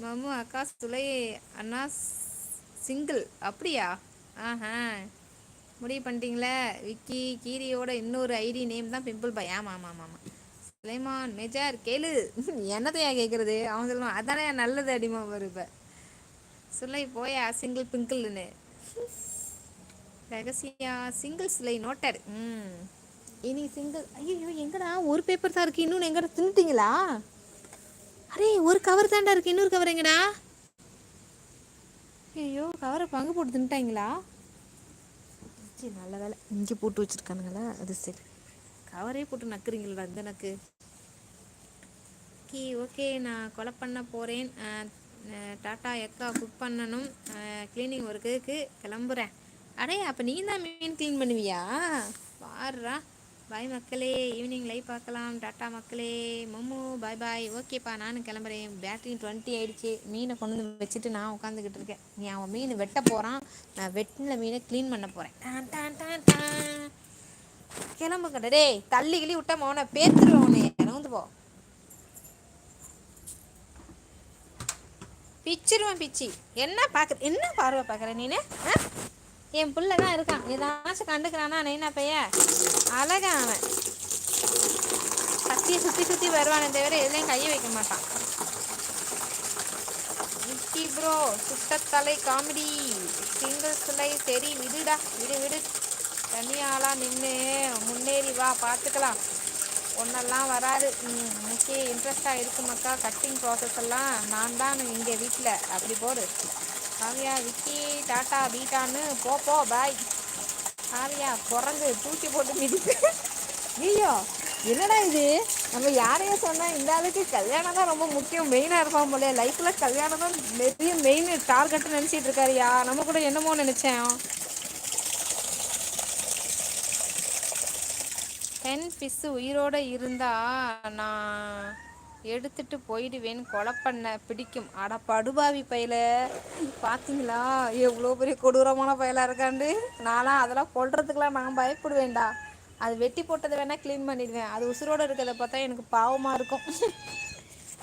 மாமு அக்கா சுலை அண்ணா சிங்கிள் அப்படியா? ஆஹா, முடிவு பண்ணிட்டீங்களே. விக்கி கீரியோட இன்னொரு ஐடி நேம் தான் பிம்பிள் பாய். ஆமாம் ஆமாம் ஆமாம். சுலைமான் மேஜர் கேளு. என்னத்தையா கேட்குறது? அவன் சொல்லுவான் அதானே நல்லது அடிமா வரும். இப்போ சுலை போயா சிங்கிள் பிங்கிள்னு. ரகசியா single சுலை Notre. இனி சிங்கிள். ஐயோ எங்கடா ஒரு பேப்பர் தான் இருக்குது, இன்னொன்று எங்கடா தின்னுட்டீங்களா? அரே ஒரு கவர் தாண்டா இருக்குது, இன்னொரு கவர் எங்கடா? ஐயோ கவரை பங்கு போட்டு தின்ட்டாங்களா? சரி நல்ல வேலை இங்கே போட்டு வச்சுருக்கானுங்களா, அது சரி. கவரே போட்டு நக்குறீங்களா இந்த நக்கு. ஓகே நான் கொலை பண்ண போகிறேன். டாட்டா எக்கா குக் பண்ணணும், க்ளீனிங் ஒர்க்குக்கு கிளம்புறேன். அடே அப்போ நீ தான் மீன் க்ளீன் பண்ணுவியா? பாருடா. பாய் மக்களே, ஈவினிங் லைவ் பார்க்கலாம். டாட்டா மக்களே. மம்மு பாய் பாய். ஓகேப்பா நானும் கிளம்புறேன். பேட்டரி 20 ஆயிடுச்சு. மீனை கொண்டு வந்து வச்சுட்டு நான் உட்காந்துக்கிட்டு இருக்கேன். நீ அவன் மீன் வெட்ட போகிறான், நான் வெட்டின மீனை க்ளீன் பண்ண போகிறேன். கிளம்பு கடை. டேய் தள்ளி கிளி விட்டா மோனை பேத்துருவோனே, இறந்து போ. பிச்சிருவேன் பிச்சி. என்ன பார்க்குற, என்ன பார்வை பார்க்குற நீனு? என் பிள்ளை தான் இருக்கான், ஏதாச்சும் கண்டுக்கிறானா நைனா பைய? அழகா அவன் கத்தியை சுற்றி சுற்றி வருவானே தவிர எதுலையும் கையை வைக்க மாட்டான். விக்கி ப்ரோ சுட்டத்தலை காமெடி சிங்கிள் சிலை. சரி விடுடா, விடு விடு. தனியாலாம் நின்று முன்னேறி வா, பார்த்துக்கலாம். ஒன்றெல்லாம் வராது. முக்கிய இன்ட்ரெஸ்டாக இருக்குமாக்கா கட்டிங் ப்ராசஸ் எல்லாம் நான் தான் இங்கே வீட்டில். அப்படி போடு காவியா. விக்கி டாட்டா பீட்டான்னு போ பாய். காவியா குரங்கு தூக்கி போட்டு மிதிப்பு. ஐயோ என்னடா இது? நம்ம யாரையும் சொன்னால் இந்த அளவுக்கு கல்யாணம் தான் ரொம்ப முக்கியம் மெயினாக இருப்பான் போல. லைஃப்பில் கல்யாணம் தான் நிறைய மெயின் டார்கெட்டு நினச்சிட்டு இருக்காருயா. நம்ம கூட என்னமோ நினச்சேன். 10 ஃபிஷ்ஷு உயிரோடு இருந்தால் நான் எடுத்துட்டு போயிடுவேன். கொலை பண்ண பிடிக்கும். அட படுபாவி பையில, பார்த்தீங்களா எவ்வளோ பெரிய கொடூரமான பயலாக இருக்காண்டு. நான்லாம் அதெல்லாம் கொல்றதுக்கெலாம் நான் பயப்படுவேன்டா. அது வெட்டி போட்டதை வேணால் க்ளீன் பண்ணிடுவேன். அது உசுரோடு இருக்கிறத பார்த்தா எனக்கு பாவமாக இருக்கும்.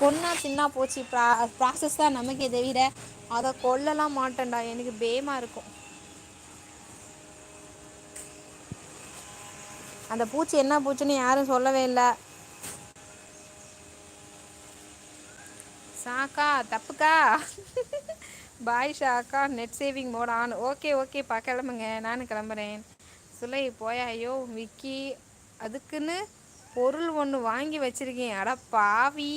கொன்னா தின்னா போச்சு, ப்ராசஸ் தான் நமக்கே தவிர அதை கொல்லலாம் மாட்டேன்டா. எனக்கு பேமாக இருக்கும். அந்த பூச்சி என்ன பூச்சின்னு யாரும் சொல்லவே இல்லை. சாக்கா தப்புக்கா. பாய் ஷாக்கா. Net saving mode on. ஓகேப்பா கிளம்புங்க, நானும் கிளம்புறேன். சுலை போயா. ஐயோ விக்கி அதுக்குன்னு பொருள் ஒன்று வாங்கி வச்சிருக்கேன். அட பாவி.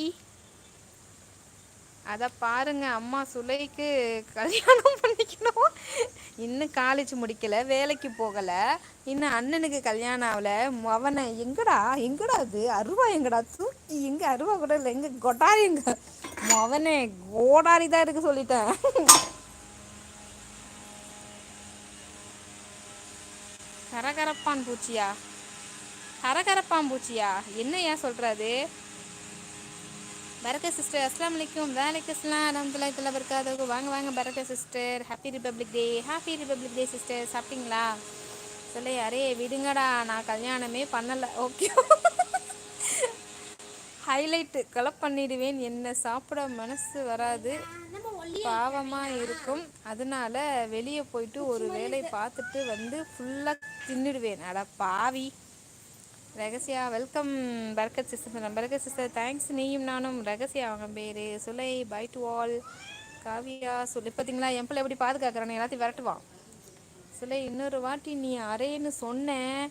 அதை பாருங்க, அம்மா சுலைக்கு கல்யாணம் பண்ணிக்கணும். இன்னும் காலேஜ் முடிக்கலை, வேலைக்கு போகலை, இன்னும் அண்ணனுக்கு கல்யாணம் ஆகலை. அவனை எங்கடா அது அருவா எங்கடா தூக்கி, எங்கே அருவா கூட இல்லை, எங்கே கொட்டாரி எங்க அவனே கோடாரி தான் இருக்கு சொல்லிட்டேன். கரகரப்பான் பூச்சியா? கரகரப்பான் பூச்சியா? என்ன ஏன் சொல்கிறாரு? பரக்க சிஸ்டர் அஸ்லாம் வலைக்கும். வேலைக்குஸ்லாம் ரம்துல்லாத்துல பரக்காதவங்க. வாங்க பரக்க சிஸ்டர். ஹாப்பி ரிபப்ளிக் டே சிஸ்டர். சாப்பிட்டீங்களா? சொல்ல அரே விடுங்கடா, நான் கல்யாணமே பண்ணலை. ஓகே ஹைலைட்டு கொலை பண்ணிடுவேன். என்ன சாப்பிட மனசு வராது, பாவமாக இருக்கும். அதனால வெளியே போயிட்டு ஒரு வேலை பார்த்துட்டு வந்து ஃபுல்லாக தின்னுடுவேன். அட பாவி. ரகசியா வெல்கம். Barkat sister thanks. நீயும் நானும். ரகசியா அவங்க பேர். சுலை பை டு ஆல். காவியா சொல்லி பார்த்தீங்களா என் பிள்ளை எப்படி பாதுகாக்கிறானே, எல்லாத்தையும் விரட்டுவான். சுலை இன்னொரு வாட்டி நீ அரேன்னு சொன்னேன்,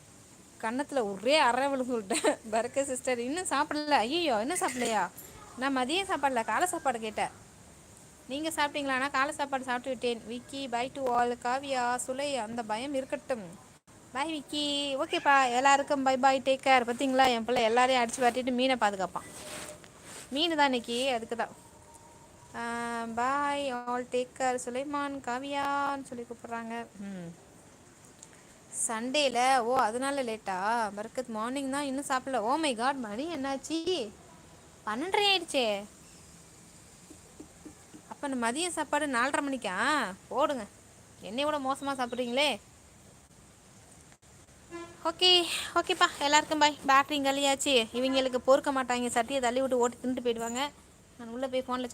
கன்னத்தில் ஒரே அரை விழுந்து விட்டேன். பர்கத் சிஸ்டர் இன்னும் சாப்பிடல. ஐயோ இன்னும் சாப்பிடலையா? நான் மதியம் சாப்பாடல, காலை சாப்பாடு கேட்டேன். நீங்கள் சாப்பிட்டீங்களாண்ணா? காலை சாப்பாடு சாப்பிட்டு விட்டேன். Vicky bye to all. Kaviya சுலை அந்த பயம் இருக்கட்டும். பாய் விக்கி. ஓகேப்பா எல்லாருக்கும் பை பாய், டேக் கேர். பார்த்தீங்களா என் பிள்ளை எல்லாரையும் அடித்து வாட்டிட்டு மீனை பாதுகாப்பான். மீன் தான் இன்னைக்கு, அதுக்கு தான். Bye all, take care. Sulaiman காவியான்னு சொல்லி கூப்பிட்றாங்க. சண்டேல அதனால லேட்டா? பர்கத் மார்னிங் தான் இன்னும் சாப்பிடல. ஓ மை காட், மணி என்னாச்சு? 12:30 ஆயிடுச்சே. அப்போ இந்த மதியம் சாப்பாடு 4:30 மணிக்கா? போடுங்க, என்னை விட மோசமாக சாப்பிட்றீங்களே. ஓகேப்பா எல்லாருக்கும் பாய். பேட்டரி கலியாச்சு. இவங்களுக்கு பொறுக்க மாட்டாங்க, சட்டியை தள்ளி விட்டு ஓட்டி தின்ட்டு போயிடுவாங்க. நான் உள்ளே போய் ஃபோனில்